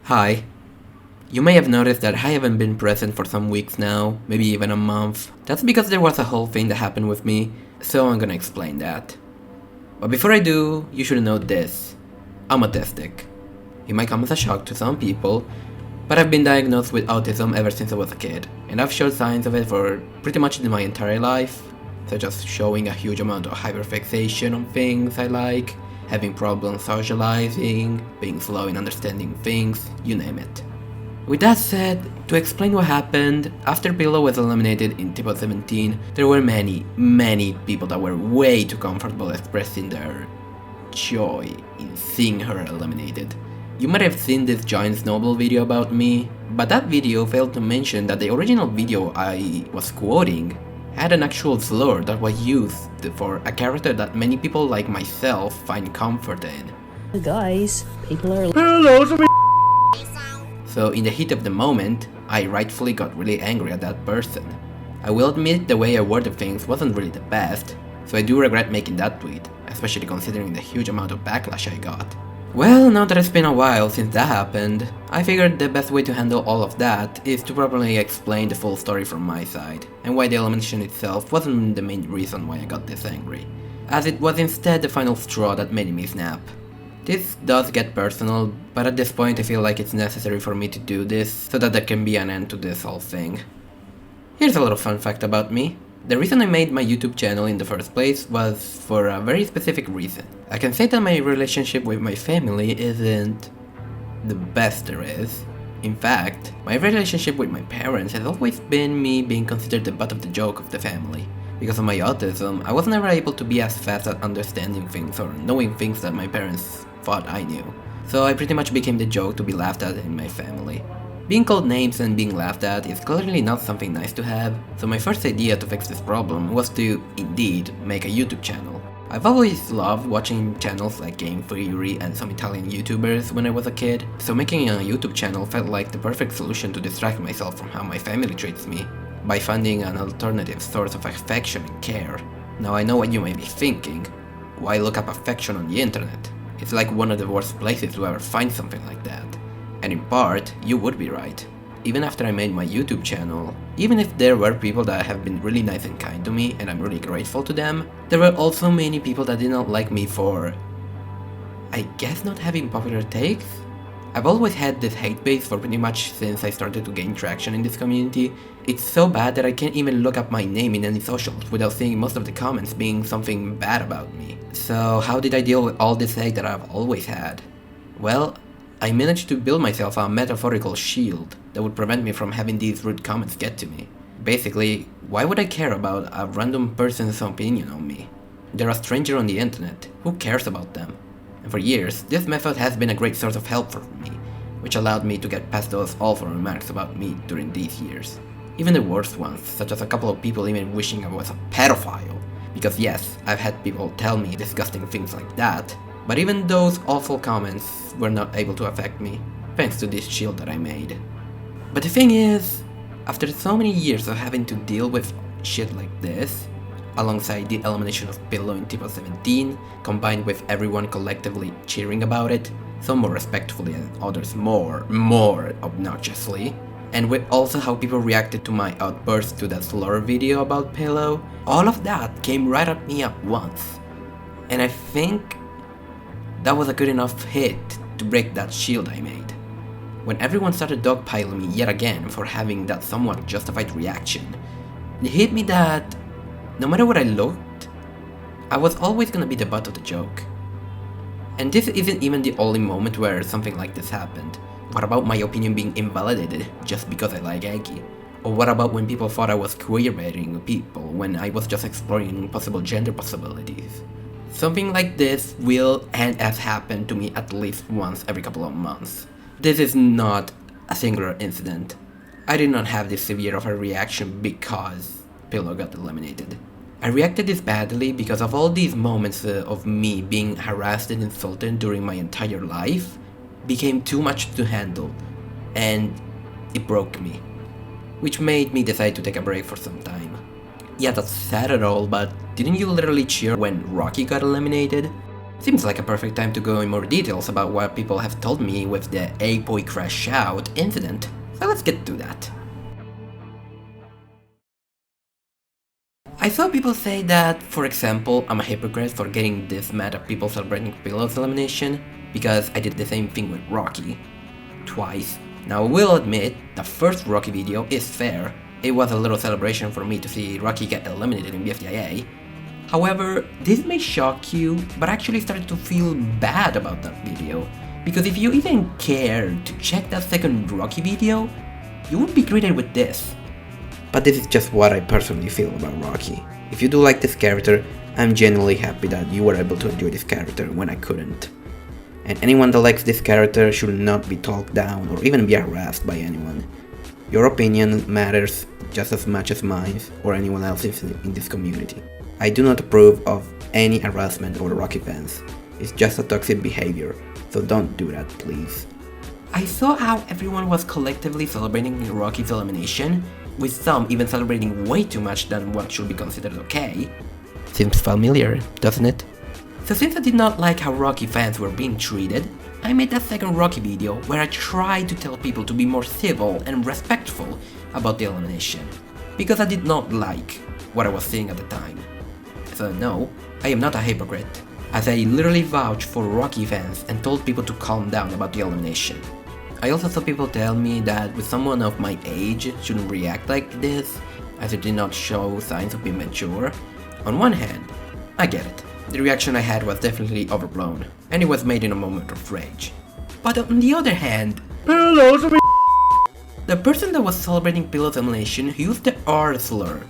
Hi. You may have noticed that I haven't been present for some weeks now, maybe even a month. That's because there was a whole thing that happened with me, so I'm gonna explain that. But before I do, you should know this. I'm autistic. It might come as a shock to some people, but I've been diagnosed with autism ever since I was a kid, and I've showed signs of it for pretty much my entire life, such as showing a huge amount of hyperfixation on things I like, having problems socializing, being slow in understanding things, you name it. With that said, to explain what happened, after Pillow was eliminated in TPOT 17, there were many people that were way too comfortable expressing their joy in seeing her eliminated. You might have seen this giant Snowball video about me, but that video failed to mention that the original video I was quoting had an actual slur that was used for a character that many people like myself find comfort in. Hey guys, people are So in the heat of the moment, I rightfully got really angry at that person. I will admit the way I worded things wasn't really the best, so I do regret making that tweet, especially considering the huge amount of backlash I got. Well, now that it's been a while since that happened, I figured the best way to handle all of that is to properly explain the full story from my side, and why the elimination itself wasn't the main reason why I got this angry, as it was instead the final straw that made me snap. This does get personal, but at this point I feel like it's necessary for me to do this so that there can be an end to this whole thing. Here's a little fun fact about me. The reason I made my YouTube channel in the first place was for a very specific reason. I can say that my relationship with my family isn't the best there is. In fact, my relationship with my parents has always been me being considered the butt of the joke of the family. Because of my autism, I was never able to be as fast at understanding things or knowing things that my parents thought I knew. So I pretty much became the joke to be laughed at in my family. Being called names and being laughed at is clearly not something nice to have, so my first idea to fix this problem was to, indeed, make a YouTube channel. I've always loved watching channels like Game Theory and some Italian YouTubers when I was a kid, so making a YouTube channel felt like the perfect solution to distract myself from how my family treats me, by finding an alternative source of affection and care. Now I know what you may be thinking. Why look up affection on the internet? It's like one of the worst places to ever find something like that. And in part, you would be right. Even after I made my YouTube channel, even if there were people that have been really nice and kind to me, and I'm really grateful to them, there were also many people that did not like me for, I guess, not having popular takes? I've always had this hate base for pretty much since I started to gain traction in this community. It's so bad that I can't even look up my name in any socials without seeing most of the comments being something bad about me. So how did I deal with all this hate that I've always had? Well, I managed to build myself a metaphorical shield that would prevent me from having these rude comments get to me. Basically, why would I care about a random person's opinion on me? They're a stranger on the internet, who cares about them? And for years, this method has been a great source of help for me, which allowed me to get past those awful remarks about me during these years. Even the worst ones, such as a couple of people even wishing I was a pedophile. Because yes, I've had people tell me disgusting things like that, but even those awful comments were not able to affect me, thanks to this shield that I made. But the thing is, after so many years of having to deal with shit like this, alongside the elimination of Pillow in TPOT 17, combined with everyone collectively cheering about it, some more respectfully and others more obnoxiously, and with also how people reacted to my outburst to that slur video about Pillow, all of that came right at me at once. And I think that was a good enough hit to break that shield I made. When everyone started dogpiling me yet again for having that somewhat justified reaction, it hit me that no matter what I looked, I was always gonna be the butt of the joke. And this isn't even the only moment where something like this happened. What about my opinion being invalidated just because I like Aggie? Or what about when people thought I was queerbaiting people when I was just exploring possible gender possibilities? Something like this will and has happened to me at least once every couple of months. This is not a singular incident. I did not have this severe of a reaction because Pillow got eliminated. I reacted this badly because of all these moments of me being harassed and insulted during my entire life became too much to handle, and it broke me, which made me decide to take a break for some time. Yeah, that's sad at all, but didn't you literally cheer when Rocky got eliminated? Seems like a perfect time to go in more details about what people have told me with the APOY Crashout incident, so let's get to that. I saw people say that, for example, I'm a hypocrite for getting this mad at people celebrating Pillow's elimination, because I did the same thing with Rocky. Twice. Now I will admit, the first Rocky video is fair. It was a little celebration for me to see Rocky get eliminated in BFDIA. However, this may shock you, but I actually started to feel bad about that video, because if you even cared to check that second Rocky video, you would be greeted with this. But this is just what I personally feel about Rocky. If you do like this character, I'm genuinely happy that you were able to enjoy this character when I couldn't. And anyone that likes this character should not be talked down or even be harassed by anyone. Your opinion matters just as much as mine or anyone else's in this community. I do not approve of any harassment over Rocky fans. It's just a toxic behavior, so don't do that, please. I saw how everyone was collectively celebrating Rocky's elimination, with some even celebrating way too much than what should be considered okay. Seems familiar, doesn't it? So since I did not like how Rocky fans were being treated, I made that second Rocky video where I tried to tell people to be more civil and respectful about the elimination, because I did not like what I was seeing at the time. So no, I am not a hypocrite, as I literally vouched for Rocky fans and told people to calm down about the elimination. I also saw people tell me that with someone of my age shouldn't react like this, as it did not show signs of being mature. On one hand, I get it. The reaction I had was definitely overblown, and it was made in a moment of rage. But on the other hand, the person that was celebrating Pillow's elimination used the R slur.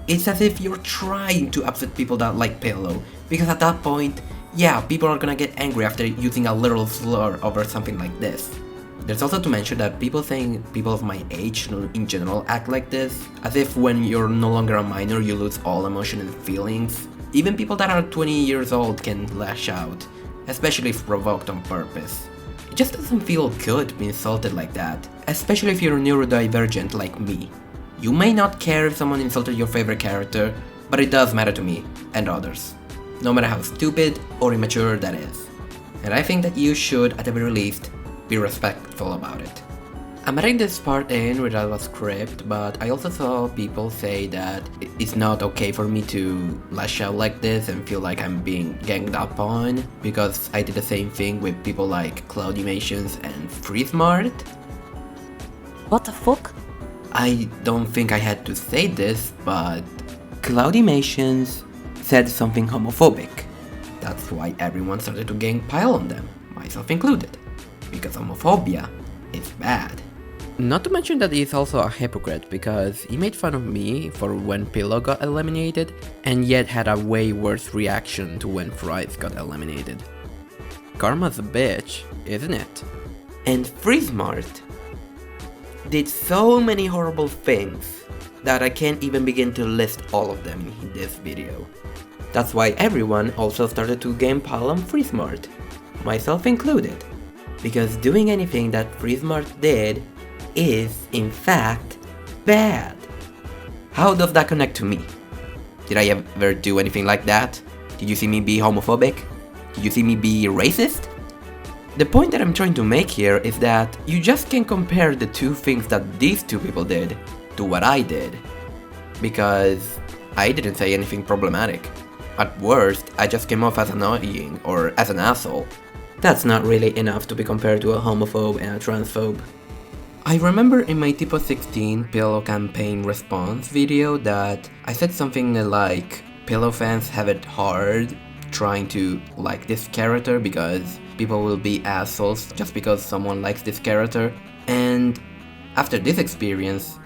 It's as if you're trying to upset people that like Pillow, because at that point, yeah, people are gonna get angry after using a literal slur over something like this. There's also to mention that people saying people of my age in general act like this, as if when you're no longer a minor you lose all emotion and feelings. Even people that are 20 years old can lash out, especially if provoked on purpose. It just doesn't feel good to be insulted like that, especially if you're neurodivergent like me. You may not care if someone insulted your favorite character, but it does matter to me and others, no matter how stupid or immature that is. And I think that you should, at the very least, be respectful about it. I'm adding this part in without a script, but I also saw people say that it's not okay for me to lash out like this and feel like I'm being ganged up on, because I did the same thing with people like Cloudimations and Freesmart. What the fuck? I don't think I had to say this, but Cloudimations said something homophobic. That's why everyone started to gang pile on them, myself included. Because homophobia is bad. Not to mention that he's also a hypocrite, because he made fun of me for when Pillow got eliminated, and yet had a way worse reaction to when Fries got eliminated. Karma's a bitch, isn't it? And Freesmart did so many horrible things that I can't even begin to list all of them in this video. That's why everyone also started to game pile on Freesmart, myself included. Because doing anything that Freesmart did is, in fact, bad. How does that connect to me? Did I ever do anything like that? Did you see me be homophobic? Did you see me be racist? The point that I'm trying to make here is that you just can't compare the two things that these two people did to what I did. Because I didn't say anything problematic. At worst, I just came off as annoying or as an asshole. That's not really enough to be compared to a homophobe and a transphobe. I remember in my TPOT 16 Pillow campaign response video that I said something like, Pillow fans have it hard trying to like this character because people will be assholes just because someone likes this character. And after this experience,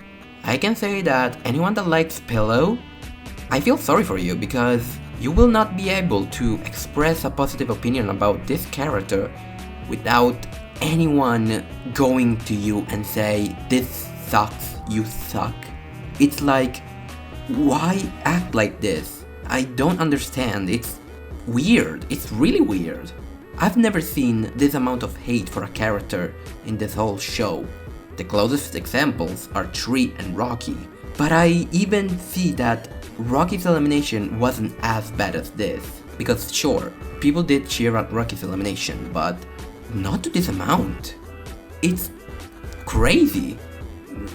I can say that anyone that likes Pillow, I feel sorry for you, because you will not be able to express a positive opinion about this character without anyone going to you and say, this sucks, you suck. It's like, why act like this? I don't understand. It's weird. It's really weird. I've never seen this amount of hate for a character in this whole show. The closest examples are Tree and Rocky, but I even see that Rocky's elimination wasn't as bad as this. Because sure, people did cheer at Rocky's elimination, but not to this amount. It's crazy.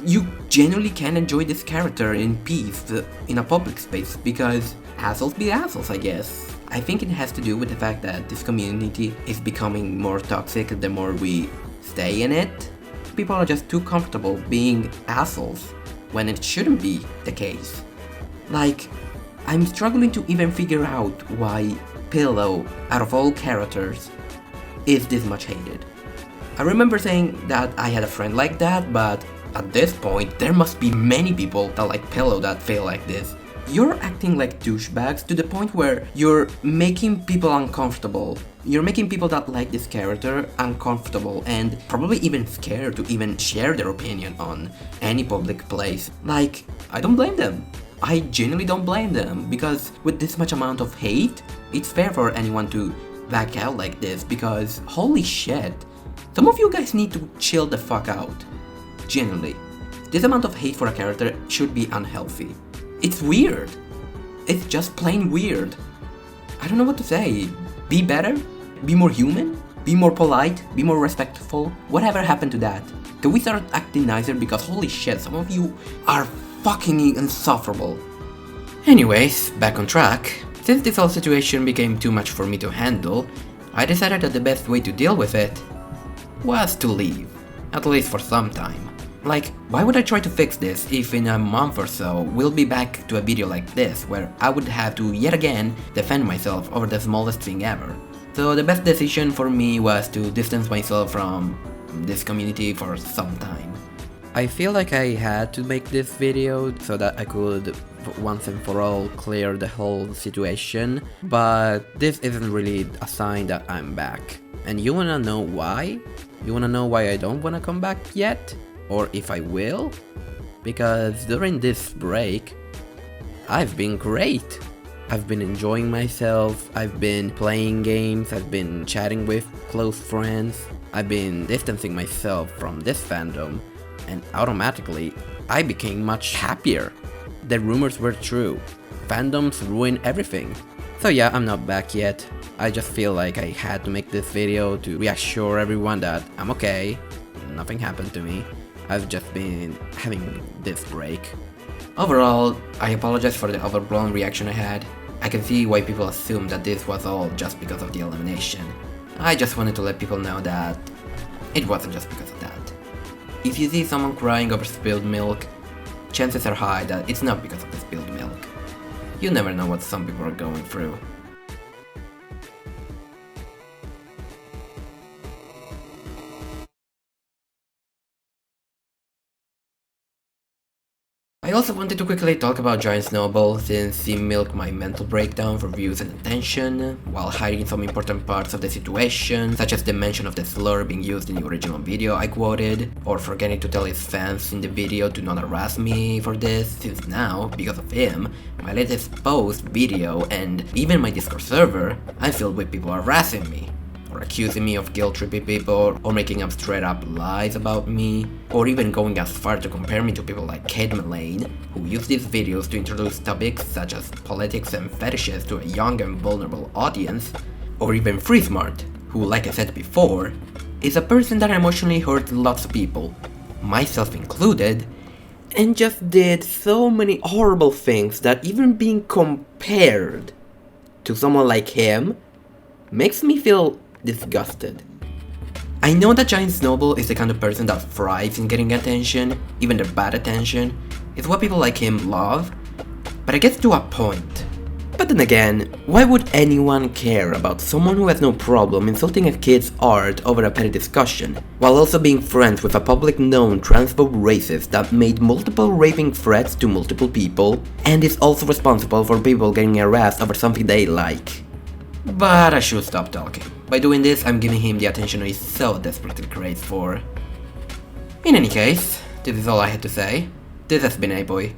You genuinely can enjoy this character in peace in a public space because assholes be assholes, I guess. I think it has to do with the fact that this community is becoming more toxic the more we stay in it. People are just too comfortable being assholes when it shouldn't be the case. Like, I'm struggling to even figure out why Pillow, out of all characters, is this much hated. I remember saying that I had a friend like that, but at this point, there must be many people that like Pillow that feel like this. You're acting like douchebags to the point where you're making people uncomfortable. You're making people that like this character uncomfortable and probably even scared to even share their opinion on any public place. Like, I don't blame them. I genuinely don't blame them, because with this much amount of hate, it's fair for anyone to back out like this, because holy shit, some of you guys need to chill the fuck out. Genuinely. This amount of hate for a character should be unhealthy. It's weird. It's just plain weird. I don't know what to say. Be better? Be more human? Be more polite? Be more respectful? Whatever happened to that? Can we start acting nicer, because holy shit, some of you are fucking insufferable. Anyways, back on track. Since this whole situation became too much for me to handle, I decided that the best way to deal with it was to leave. At least for some time. Like, why would I try to fix this if in a month or so we'll be back to a video like this where I would have to yet again defend myself over the smallest thing ever. So the best decision for me was to distance myself from this community for some time. I feel like I had to make this video so that I could once and for all clear the whole situation, but this isn't really a sign that I'm back. And you wanna know why? You wanna know why I don't wanna come back yet? Or if I will? Because during this break, I've been great. I've been enjoying myself, I've been playing games, I've been chatting with close friends, I've been distancing myself from this fandom, and automatically, I became much happier. The rumors were true. Fandoms ruin everything. So yeah, I'm not back yet. I just feel like I had to make this video to reassure everyone that I'm okay, nothing happened to me. I've just been having this break. Overall, I apologize for the overblown reaction I had. I can see why people assume that this was all just because of the elimination. I just wanted to let people know that it wasn't just because of that. If you see someone crying over spilled milk, chances are high that it's not because of the spilled milk. You never know what some people are going through. I also wanted to quickly talk about Giant Snowball, since he milked my mental breakdown for views and attention, while hiding some important parts of the situation, such as the mention of the slur being used in the original video I quoted, or forgetting to tell his fans in the video to not harass me for this, since now, because of him, my latest post, video, and even my Discord server, I'm filled with people harassing me, or accusing me of guilt-tripping people, or making up straight-up lies about me, or even going as far to compare me to people like Kate Mullane, who use these videos to introduce topics such as politics and fetishes to a young and vulnerable audience, or even Freesmart, who, like I said before, is a person that emotionally hurt lots of people, myself included, and just did so many horrible things that even being compared to someone like him makes me feel disgusted. I know that Giant Snowball is the kind of person that thrives in getting attention, even the bad attention. It's what people like him love, but it gets to a point. But then again, why would anyone care about someone who has no problem insulting a kid's art over a petty discussion, while also being friends with a public known transphobe racist that made multiple raping threats to multiple people, and is also responsible for people getting harassed over something they like? But I should stop talking. By doing this, I'm giving him the attention he so desperately craves for. In any case, this is all I had to say. This has been APOY.